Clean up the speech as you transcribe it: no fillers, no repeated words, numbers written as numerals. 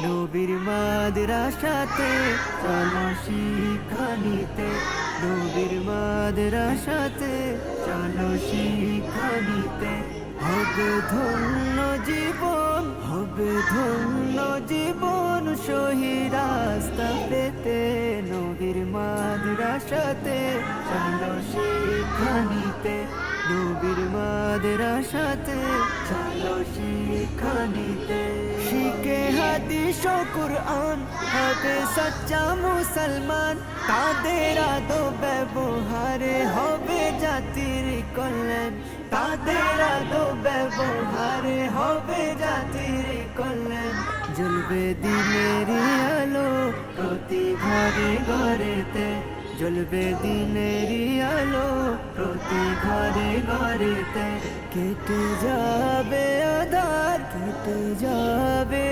নবীর মাদ্রাসাতে চলো শিক্ষা নিতে, নবীর মাদ্রাসাতে চলো শিক্ষা নিতে। হবে ধন্য জীবন, হবে ধন্য জীবন, সহি রাস্তা পেতে। নবীর মাদ্রাসাতে চলো শিক্ষা নিতে, নবীর মাদ্রাসাতে চলো শিক্ষা নিতে। শিখে হাদিস ও কুরআন হবে সচ্চা মুসলমান, তাদের আদব ব্যবহারে হবে জাতির কল্যাণ, তাদের আদব ব্যবহারে হবে জাতির কল্যাণ। জ্বলবে দিনের আলো প্রতি ঘরে ঘরেতে, জ্বলবে দিনের আলো প্রতি ঘরে ঘরেতে। কেটে যাবে আঁধার, কেটে যাবে